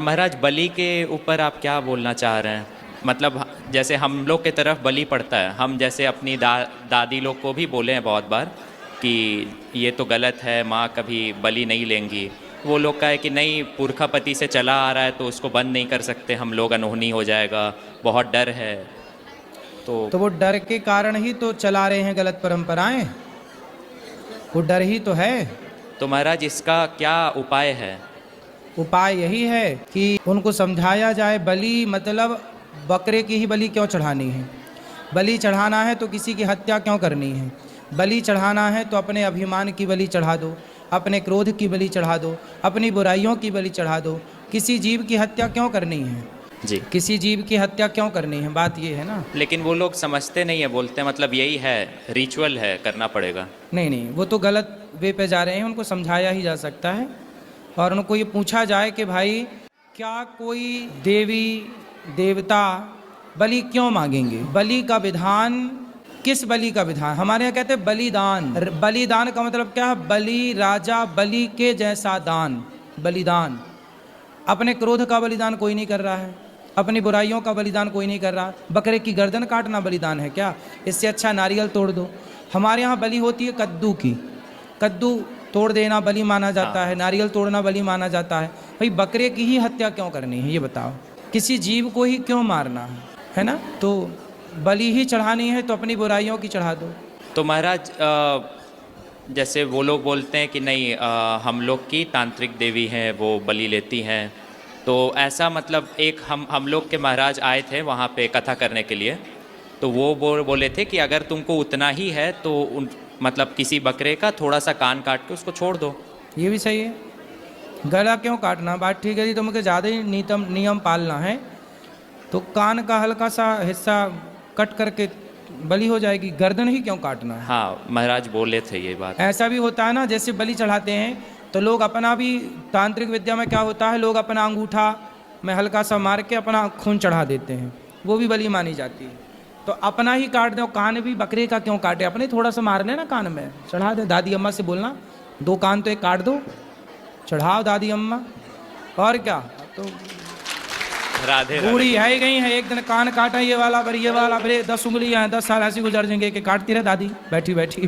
महाराज, बलि के ऊपर आप क्या बोलना चाह रहे हैं? मतलब जैसे हम लोग के तरफ बलि पड़ता है, हम जैसे अपनी दादी लोग को भी बोले हैं बहुत बार कि ये तो गलत है, माँ कभी बलि नहीं लेंगी। वो लोग का है कि नहीं, पुरखापति से चला आ रहा है तो उसको बंद नहीं कर सकते हम लोग, अनहोनी हो जाएगा, बहुत डर है। तो वो डर के कारण ही तो चला रहे हैं गलत परंपराएं, वो डर ही तो है। तो महाराज, इसका क्या उपाय है? उपाय यही है कि उनको समझाया जाए, बलि मतलब बकरे की ही बलि क्यों चढ़ानी है। बलि चढ़ाना है तो किसी की हत्या क्यों करनी है। बलि चढ़ाना है तो अपने अभिमान की बलि चढ़ा दो, अपने क्रोध की बलि चढ़ा दो, अपनी बुराइयों की बलि चढ़ा दो। किसी जीव की हत्या क्यों करनी है जी। किसी जीव की हत्या क्यों करनी है, बात ये है ना। लेकिन वो लोग समझते नहीं है, बोलते हैं मतलब यही है, रिचुअल है, करना पड़ेगा। नहीं नहीं, वो तो गलत वे पे जा रहे हैं, उनको समझाया ही जा सकता है। और उनको ये पूछा जाए कि भाई, क्या कोई देवी देवता बलि क्यों मांगेंगे। बलि का विधान, किस बलि का विधान? हमारे यहाँ कहते हैं बलिदान। बलिदान का मतलब क्या है? बलि, राजा बलि के जैसा दान, बलिदान। अपने क्रोध का बलिदान कोई नहीं कर रहा है, अपनी बुराइयों का बलिदान कोई नहीं कर रहा। बकरे की गर्दन काटना बलिदान है क्या? इससे अच्छा नारियल तोड़ दो। हमारे यहाँ बलि होती है कद्दू की, कद्दू तोड़ देना बलि माना जाता है, नारियल तोड़ना बलि माना जाता है। भाई बकरे की ही हत्या क्यों करनी है, ये बताओ। किसी जीव को ही क्यों मारना है ना। तो बलि ही चढ़ानी है तो अपनी बुराइयों की चढ़ा दो। तो महाराज, जैसे वो लोग बोलते हैं कि नहीं, हम लोग की तांत्रिक देवी हैं, वो बलि लेती हैं, तो ऐसा मतलब एक हम लोग के महाराज आए थे वहाँ पे कथा करने के लिए, तो वो बोले थे कि अगर तुमको उतना ही है तो मतलब किसी बकरे का थोड़ा सा कान काट के उसको छोड़ दो। ये भी सही है, गला क्यों काटना, बात ठीक है जी। तुमको ज़्यादा ही नियम पालना है तो कान का हल्का सा हिस्सा कट करके बलि हो जाएगी, गर्दन ही क्यों काटना है। हाँ, महाराज बोले थे ये बात। ऐसा भी होता है ना, जैसे बलि चढ़ाते हैं तो लोग अपना भी, तांत्रिक विद्या में क्या होता है, लोग अपना अंगूठा में हल्का सा मार के अपना खून चढ़ा देते हैं, वो भी बलि मानी जाती है। तो अपना ही काट दो, कान भी बकरे का क्यों काटे, अपने थोड़ा सा मार लेना, कान में चढ़ा दे। दादी अम्मा से बोलना 2 कान तो एक काट दो, चढ़ाओ दादी अम्मा। और क्या, तो राधे बूढ़ी है ही गई है, एक दिन कान काटा ये वाला, फिर ये वाला, फिर 10 उंगलियां हैं, 10 साल ऐसी गुजर जाएंगे कि काटती रहे दादी बैठी बैठी।